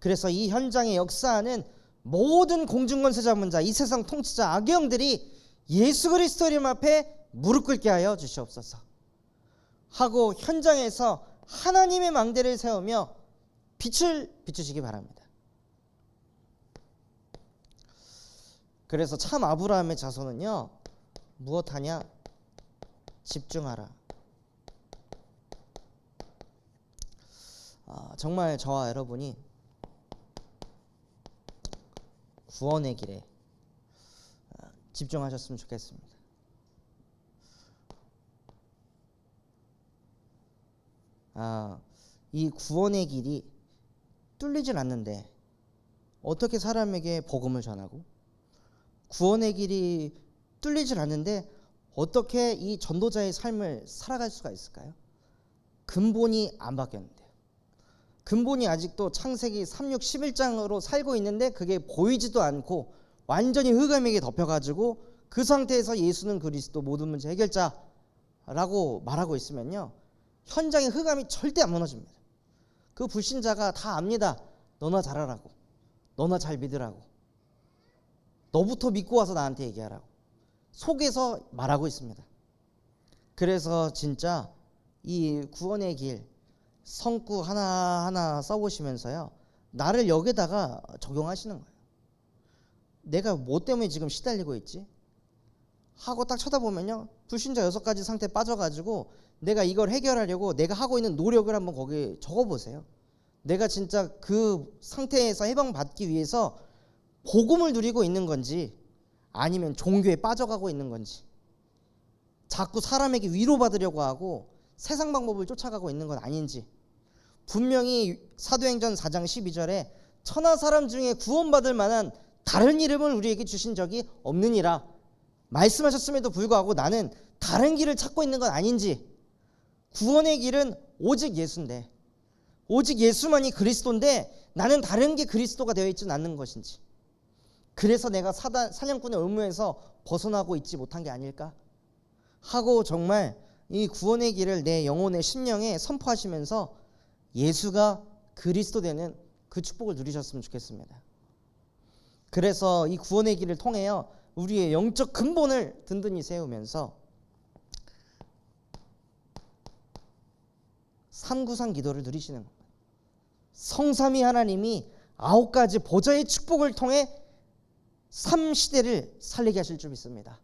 그래서 이 현장에 역사하는 모든 공중권세 자문자, 이 세상 통치자, 악영들이 예수 그리스도 이름 앞에 무릎 꿇게 하여 주시옵소서 하고 현장에서 하나님의 망대를 세우며 빛을 비추시기 바랍니다. 그래서 참 아브라함의 자손은요, 무엇하냐? 집중하라. 정말 저와 여러분이 구원의 길에 집중하셨으면 좋겠습니다. 이 구원의 길이 뚫리질 않는데 어떻게 사람에게 복음을 전하고, 구원의 길이 뚫리질 않는데 어떻게 이 전도자의 삶을 살아갈 수가 있을까요? 근본이 안 바뀌었는데요. 근본이 아직도 창세기 3, 6, 11장으로 살고 있는데 그게 보이지도 않고 완전히 흑암에게 덮여가지고 그 상태에서 예수는 그리스도 모든 문제 해결자라고 말하고 있으면요, 현장의 흑암이 절대 안 무너집니다. 그 불신자가 다 압니다. 너나 잘하라고, 너나 잘 믿으라고, 너부터 믿고 와서 나한테 얘기하라고 속에서 말하고 있습니다. 그래서 진짜 이 구원의 길 성구 하나하나 써보시면서요, 나를 여기다가 적용하시는 거예요. 내가 뭐 때문에 지금 시달리고 있지? 하고 딱 쳐다보면요, 불신자 6가지 상태에 빠져가지고 내가 이걸 해결하려고 내가 하고 있는 노력을 한번 거기에 적어보세요. 내가 진짜 그 상태에서 해방받기 위해서 복음을 누리고 있는 건지 아니면 종교에 빠져가고 있는 건지, 자꾸 사람에게 위로받으려고 하고 세상 방법을 쫓아가고 있는 건 아닌지. 분명히 사도행전 4장 12절에 천하 사람 중에 구원받을 만한 다른 이름을 우리에게 주신 적이 없느니라 말씀하셨음에도 불구하고 나는 다른 길을 찾고 있는 건 아닌지, 구원의 길은 오직 예수인데, 오직 예수만이 그리스도인데 나는 다른 게 그리스도가 되어 있지는 않는 것인지, 그래서 내가 사냥꾼의 의무에서 벗어나고 있지 못한 게 아닐까 하고 정말 이 구원의 길을 내 영혼의 심령에 선포하시면서 예수가 그리스도 되는 그 축복을 누리셨으면 좋겠습니다. 그래서 이 구원의 길을 통해요, 우리의 영적 근본을 든든히 세우면서 삼구상 기도를 누리시는 겁니다. 성삼위 하나님이 9가지 보좌의 축복을 통해 3시대를 살리게 하실 줄 믿습니다.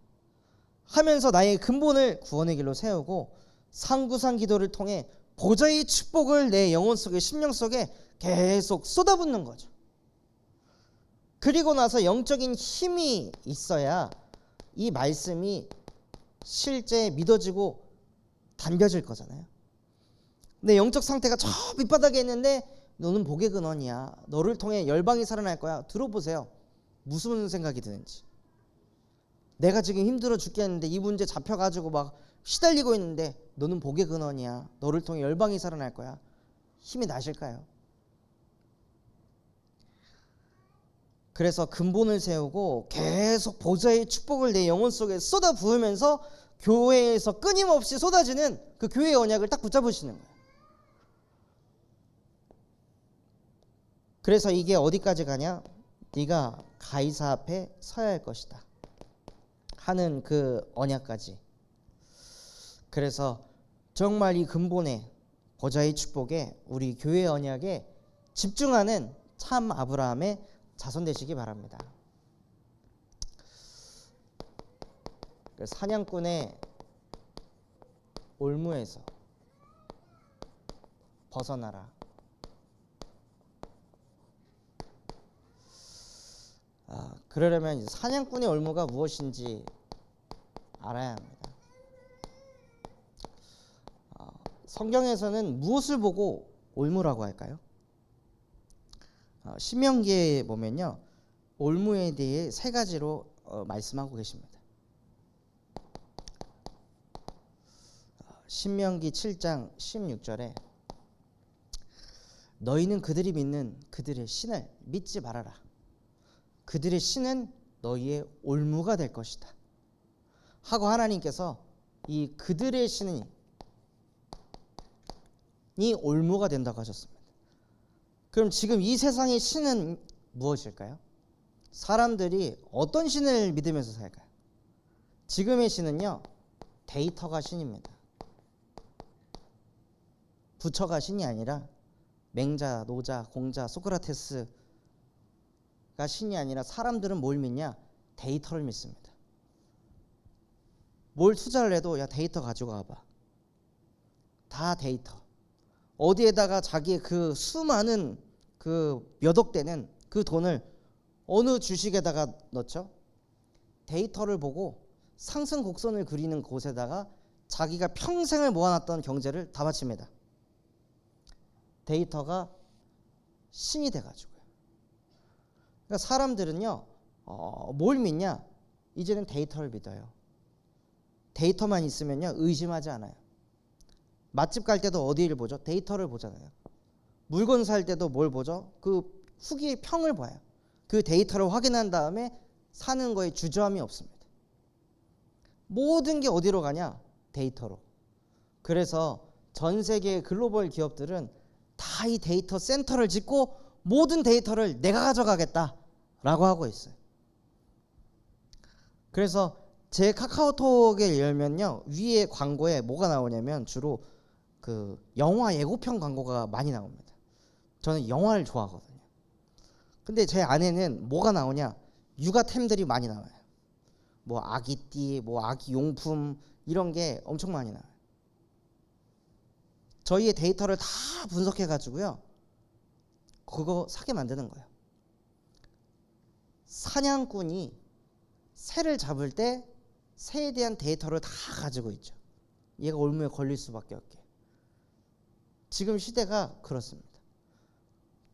하면서 나의 근본을 구원의 길로 세우고 상구상 기도를 통해 보좌의 축복을 내 영혼 속에, 심령 속에 계속 쏟아붓는 거죠. 그리고 나서 영적인 힘이 있어야 이 말씀이 실제 믿어지고 담겨질 거잖아요. 내 영적 상태가 저 밑바닥에 있는데 너는 복의 근원이야, 너를 통해 열방이 살아날 거야. 들어보세요. 무슨 생각이 드는지. 내가 지금 힘들어 죽겠는데 이 문제 잡혀가지고 막 시달리고 있는데 너는 복의 근원이야, 너를 통해 열방이 살아날 거야. 힘이 나실까요? 그래서 근본을 세우고 계속 보좌의 축복을 내 영혼 속에 쏟아 부으면서 교회에서 끊임없이 쏟아지는 그 교회의 언약을 딱 붙잡으시는 거예요. 그래서 이게 어디까지 가냐? 네가 가이사 앞에 서야 할 것이다 하는 그 언약까지. 그래서 정말 이 근본에, 보좌의 축복에, 우리 교회의 언약에 집중하는 참 아브라함의 자손 되시기 바랍니다. 사냥꾼의 올무에서 벗어나라. 그러려면 사냥꾼의 올무가 무엇인지 알아야 합니다. 성경에서는 무엇을 보고 올무라고 할까요? 신명기에 보면요, 올무에 대해 3가지로 말씀하고 계십니다. 신명기 7장 16절에 너희는 그들이 믿는 그들의 신을 믿지 말아라. 그들의 신은 너희의 올무가 될 것이다 하고 하나님께서 이 그들의 신이 올무가 된다고 하셨습니다. 그럼 지금 이 세상의 신은 무엇일까요? 사람들이 어떤 신을 믿으면서 살까요? 지금의 신은요, 데이터가 신입니다. 부처가 신이 아니라 맹자, 노자, 공자, 소크라테스가 신이 아니라 사람들은 뭘 믿냐? 데이터를 믿습니다. 뭘 투자를 해도 야 데이터 가지고 와봐. 다 데이터. 어디에다가 자기의 그 수많은 그 몇 억 되는 그 돈을 어느 주식에다가 넣죠? 데이터를 보고 상승 곡선을 그리는 곳에다가 자기가 평생을 모아놨던 경제를 다 바칩니다. 데이터가 신이 돼가지고요. 그러니까 사람들은요, 뭘 믿냐? 이제는 데이터를 믿어요. 데이터만 있으면요, 의심하지 않아요. 맛집 갈 때도 어디를 보죠? 데이터를 보잖아요. 물건 살 때도 뭘 보죠? 그 후기의 평을 봐요. 그 데이터를 확인한 다음에 사는 거에 주저함이 없습니다. 모든 게 어디로 가냐? 데이터로. 그래서 전 세계 글로벌 기업들은 다 이 데이터 센터를 짓고 모든 데이터를 내가 가져가겠다라고 하고 있어요. 그래서 제 카카오톡을 열면요, 위에 광고에 뭐가 나오냐면 주로 그 영화 예고편 광고가 많이 나옵니다. 저는 영화를 좋아하거든요. 근데 제 안에는 뭐가 나오냐? 육아템들이 많이 나와요. 뭐 아기띠, 뭐 아기 용품 이런 게 엄청 많이 나와요. 저희의 데이터를 다 분석해 가지고요, 그거 사게 만드는 거예요. 사냥꾼이 새를 잡을 때 새에 대한 데이터를 다 가지고 있죠. 얘가 올무에 걸릴 수밖에 없게. 지금 시대가 그렇습니다.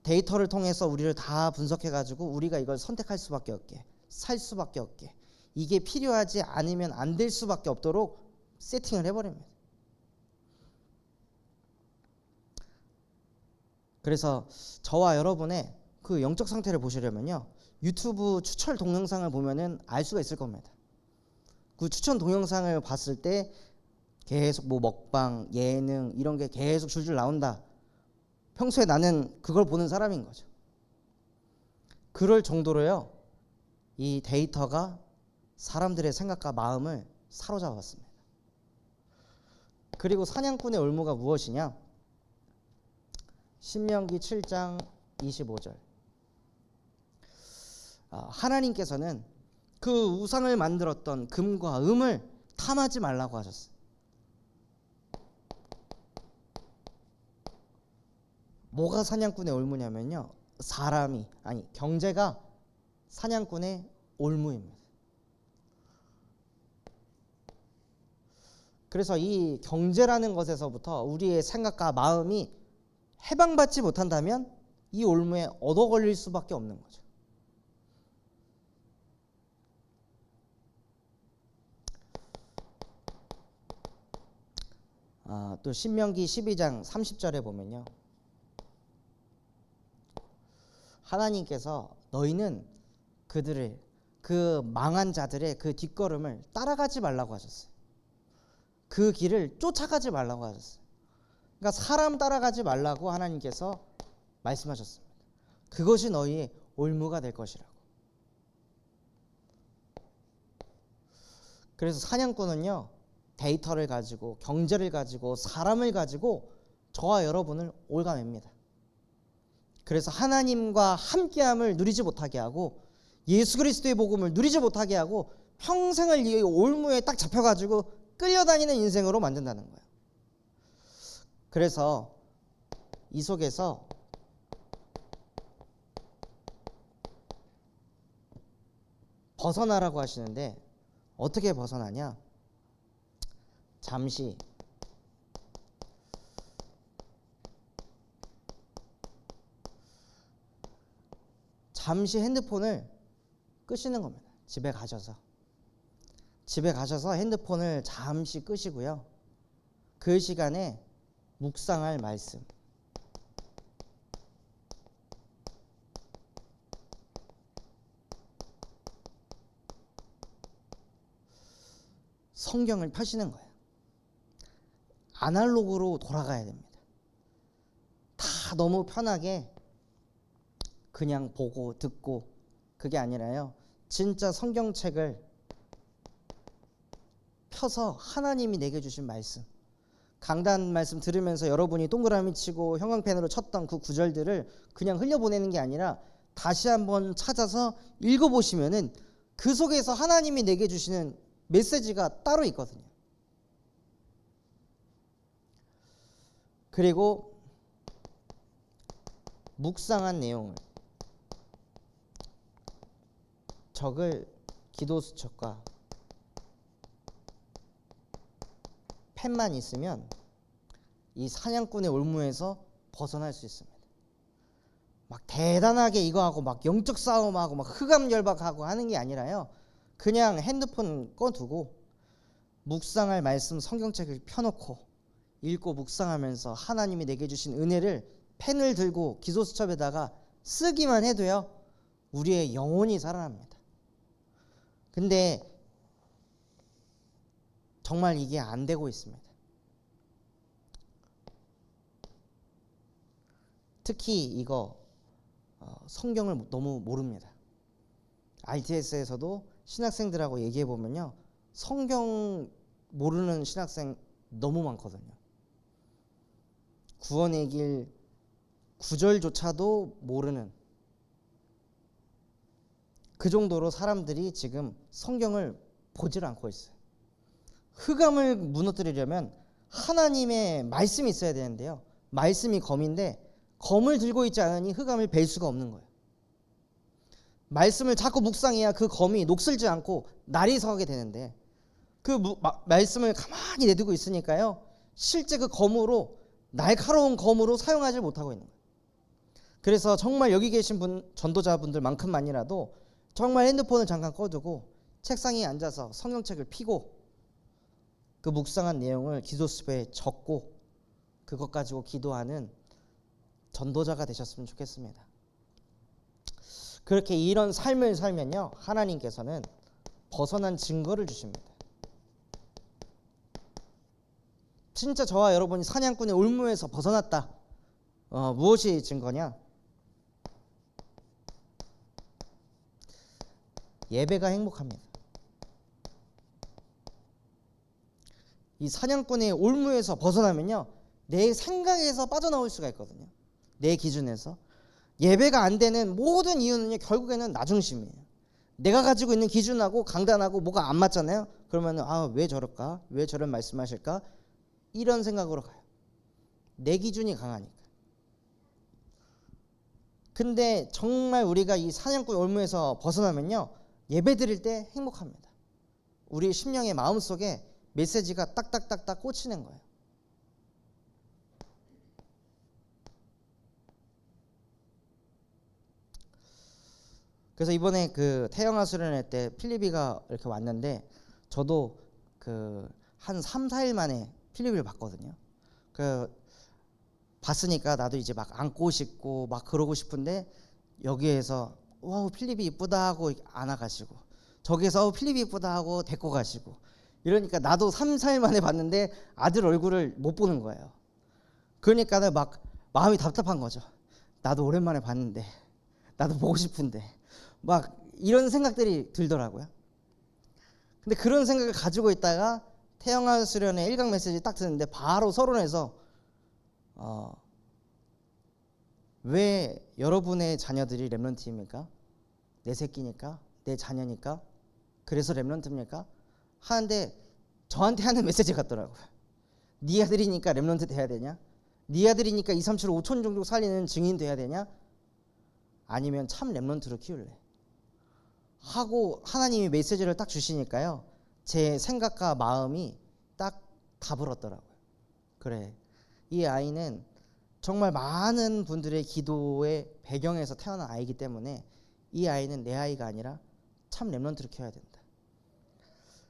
데이터를 통해서 우리를 다 분석해 가지고 우리가 이걸 선택할 수밖에 없게, 살 수밖에 없게, 이게 필요하지 않으면 안 될 수밖에 없도록 세팅을 해버립니다. 그래서 저와 여러분의 그 영적 상태를 보시려면요, 유튜브 추천 동영상을 보면은 알 수가 있을 겁니다. 그 추천 동영상을 봤을 때 계속 뭐 먹방, 예능 이런 게 계속 줄줄 나온다. 평소에 나는 그걸 보는 사람인 거죠. 그럴 정도로요, 이 데이터가 사람들의 생각과 마음을 사로잡았습니다. 그리고 사냥꾼의 올무가 무엇이냐? 신명기 7장 25절. 하나님께서는 그 우상을 만들었던 금과 음을 탐하지 말라고 하셨어요. 뭐가 사냥꾼의 올무냐면요, 경제가 사냥꾼의 올무입니다. 그래서 이 경제라는 것에서부터 우리의 생각과 마음이 해방받지 못한다면 이 올무에 얻어 걸릴 수밖에 없는 거죠. 또 신명기 12장 30절에 보면요, 하나님께서 너희는 그 망한 자들의 그 뒷걸음을 따라가지 말라고 하셨어요. 그 길을 쫓아가지 말라고 하셨어요. 그러니까 사람 따라가지 말라고 하나님께서 말씀하셨습니다. 그것이 너희의 올무가 될 것이라고. 그래서 사냥꾼은요, 데이터를 가지고, 경제를 가지고, 사람을 가지고 저와 여러분을 올가맵니다. 그래서 하나님과 함께함을 누리지 못하게 하고, 예수 그리스도의 복음을 누리지 못하게 하고, 평생을 이 올무에 딱 잡혀가지고 끌려다니는 인생으로 만든다는 거예요. 그래서 이 속에서 벗어나라고 하시는데, 어떻게 벗어나냐? 잠시 핸드폰을 끄시는 겁니다. 집에 가셔서 핸드폰을 잠시 끄시고요, 그 시간에 묵상할 말씀, 성경을 펴시는 거예요. 아날로그로 돌아가야 됩니다. 다 너무 편하게 그냥 보고 듣고, 그게 아니라요, 진짜 성경책을 펴서 하나님이 내게 주신 말씀, 강단 말씀 들으면서 여러분이 동그라미 치고 형광펜으로 쳤던 그 구절들을 그냥 흘려보내는 게 아니라 다시 한번 찾아서 읽어보시면은 그 속에서 하나님이 내게 주시는 메시지가 따로 있거든요. 그리고 묵상한 내용을 적을 기도수첩과 펜만 있으면 이 사냥꾼의 올무에서 벗어날 수 있습니다. 막 대단하게 이거하고 막 영적 싸움하고 막 흑암열박하고 하는 게 아니라요, 그냥 핸드폰 꺼두고 묵상할 말씀 성경책을 펴놓고 읽고 묵상하면서 하나님이 내게 주신 은혜를 펜을 들고 기도수첩에다가 쓰기만 해도요, 우리의 영혼이 살아납니다. 근데 정말 이게 안 되고 있습니다. 특히 이거 성경을 너무 모릅니다. RTS에서도 신학생들하고 얘기해 보면요, 성경 모르는 신학생 너무 많거든요. 구원의 길 9절조차도 모르는, 그 정도로 사람들이 지금 성경을 보질 않고 있어요. 흑암을 무너뜨리려면 하나님의 말씀이 있어야 되는데요, 말씀이 검인데 검을 들고 있지 않으니 흑암을 벨 수가 없는 거예요. 말씀을 자꾸 묵상해야 그 검이 녹슬지 않고 날이 서게 되는데, 그 말씀을 가만히 내두고 있으니까요, 실제 그 검으로, 날카로운 검으로 사용하지 못하고 있는 거예요. 그래서 정말 여기 계신 전도자분들만큼만이라도 정말 핸드폰을 잠깐 꺼두고 책상에 앉아서 성경책을 펴고 그 묵상한 내용을 기도수첩에 적고 그것 가지고 기도하는 전도자가 되셨으면 좋겠습니다. 그렇게 이런 삶을 살면요, 하나님께서는 벗어난 증거를 주십니다. 진짜 저와 여러분이 사냥꾼의 올무에서 벗어났다. 무엇이 증거냐? 예배가 행복합니다. 이 사냥꾼의 올무에서 벗어나면요, 내 생각에서 빠져나올 수가 있거든요. 내 기준에서. 예배가 안 되는 모든 이유는요, 결국에는 나 중심이에요. 내가 가지고 있는 기준하고 강단하고 뭐가 안 맞잖아요. 그러면 왜 저럴까? 왜 저런 말씀하실까? 이런 생각으로 가요. 내 기준이 강하니까. 근데 정말 우리가 이 사냥꾼 올무에서 벗어나면요, 예배 드릴 때 행복합니다. 우리 심령의 마음속에 메시지가 딱딱딱딱 꽂히는 거예요. 그래서 이번에 그 태영아 수련회 때 필리비가 이렇게 왔는데, 저도 그 한 3, 4일 만에 필리비를 봤거든요. 그 봤으니까 나도 이제 막 안고 싶고 막 그러고 싶은데, 여기에서 와우 필리비 이쁘다 하고 안아가시고, 저기에서 필리비 이쁘다 하고 데리고 가시고, 이러니까 나도 3, 4일 만에 봤는데 아들 얼굴을 못 보는 거예요. 그러니까 막 마음이 답답한 거죠. 나도 오랜만에 봤는데, 나도 보고 싶은데, 막 이런 생각들이 들더라고요. 근데 그런 생각을 가지고 있다가 태영아 수련회 1강 메시지 딱 듣는데 바로 서론에서 왜 여러분의 자녀들이 렘넌트입니까? 내 새끼니까? 내 자녀니까? 그래서 렘넌트입니까? 하는데 저한테 하는 메시지 같더라고요. 네 아들이니까 렘넌트 돼야 되냐? 네 아들이니까 2, 3, 7, 5천 정도 살리는 증인 돼야 되냐? 아니면 참 렘넌트로 키울래? 하고 하나님이 메시지를 딱 주시니까요, 제 생각과 마음이 딱 답을 얻더라고요. 그래, 이 아이는 정말 많은 분들의 기도의 배경에서 태어난 아이기 때문에 이 아이는 내 아이가 아니라 참 렘넌트로 키워야 된다.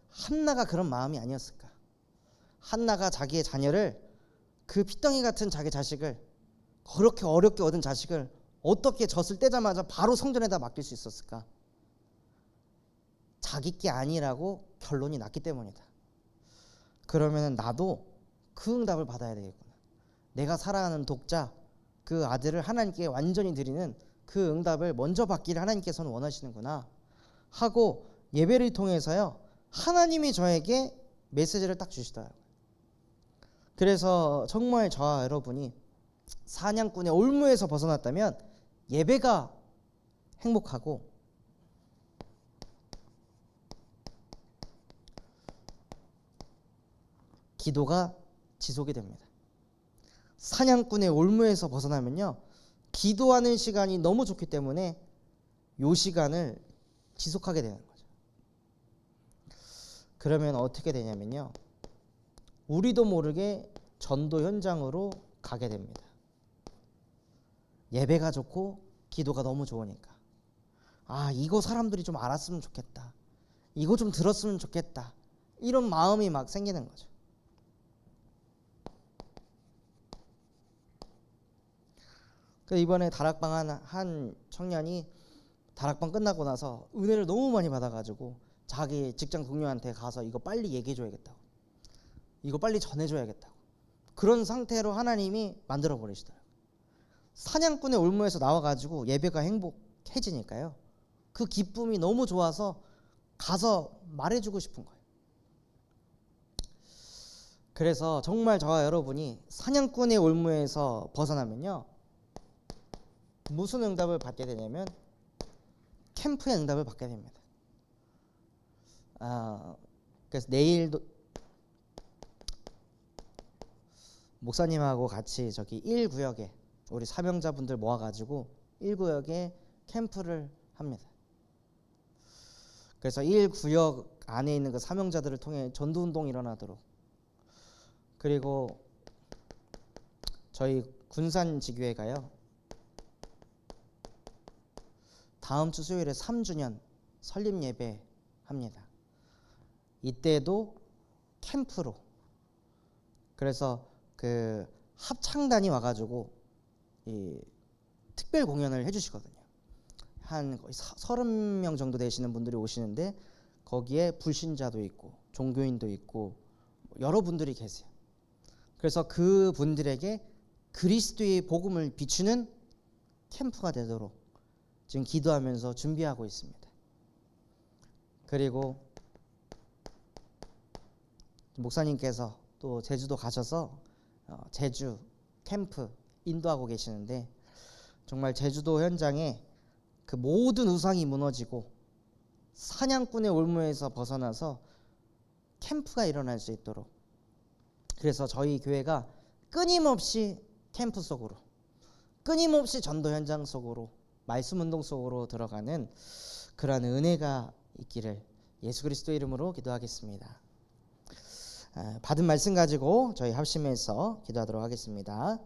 한나가 그런 마음이 아니었을까? 한나가 자기의 자녀를, 그 피덩이 같은 자기 자식을, 그렇게 어렵게 얻은 자식을 어떻게 젖을 떼자마자 바로 성전에다 맡길 수 있었을까? 자기 게 아니라고 결론이 났기 때문이다. 그러면 나도 그 응답을 받아야 되겠구나. 내가 사랑하는 독자, 그 아들을 하나님께 완전히 드리는 그 응답을 먼저 받기를 하나님께서는 원하시는구나 하고, 예배를 통해서요, 하나님이 저에게 메시지를 딱 주시더라고요. 그래서 정말 저와 여러분이 사냥꾼의 올무에서 벗어났다면 예배가 행복하고, 기도가 지속이 됩니다. 사냥꾼의 올무에서 벗어나면요, 기도하는 시간이 너무 좋기 때문에 이 시간을 지속하게 되는 거죠. 그러면 어떻게 되냐면요, 우리도 모르게 전도 현장으로 가게 됩니다. 예배가 좋고 기도가 너무 좋으니까. 이거 사람들이 좀 알았으면 좋겠다, 이거 좀 들었으면 좋겠다, 이런 마음이 막 생기는 거죠. 이번에 다락방 한 청년이 다락방 끝나고 나서 은혜를 너무 많이 받아가지고 자기 직장 동료한테 가서 이거 빨리 얘기해줘야겠다고, 이거 빨리 전해줘야겠다고, 그런 상태로 하나님이 만들어 버리시더라고요. 사냥꾼의 올무에서 나와가지고 예배가 행복해지니까요, 그 기쁨이 너무 좋아서 가서 말해주고 싶은 거예요. 그래서 정말 저와 여러분이 사냥꾼의 올무에서 벗어나면요, 무슨 응답을 받게 되냐면 캠프의 응답을 받게 됩니다. 그래서 내일도 목사님하고 같이 저기 1구역에 우리 사명자분들 모아가지고 1구역에 캠프를 합니다. 그래서 1구역 안에 있는 그 사명자들을 통해 전도운동이 일어나도록, 그리고 저희 군산지교회가요, 다음 주 수요일에 3주년 설립 예배 합니다. 이때도 캠프로, 그래서 그 합창단이 와가지고 이 특별 공연을 해주시거든요. 한 거의 30명 정도 되시는 분들이 오시는데, 거기에 불신자도 있고 종교인도 있고 여러분들이 계세요. 그래서 그 분들에게 그리스도의 복음을 비추는 캠프가 되도록 지금 기도하면서 준비하고 있습니다. 그리고 목사님께서 또 제주도 가셔서 제주 캠프 인도하고 계시는데, 정말 제주도 현장에 그 모든 우상이 무너지고 사냥꾼의 올무에서 벗어나서 캠프가 일어날 수 있도록, 그래서 저희 교회가 끊임없이 캠프 속으로, 끊임없이 전도 현장 속으로, 말씀 운동 속으로 들어가는 그러한 은혜가 있기를 예수 그리스도 이름으로 기도하겠습니다. 받은 말씀 가지고 저희 합심해서 기도하도록 하겠습니다.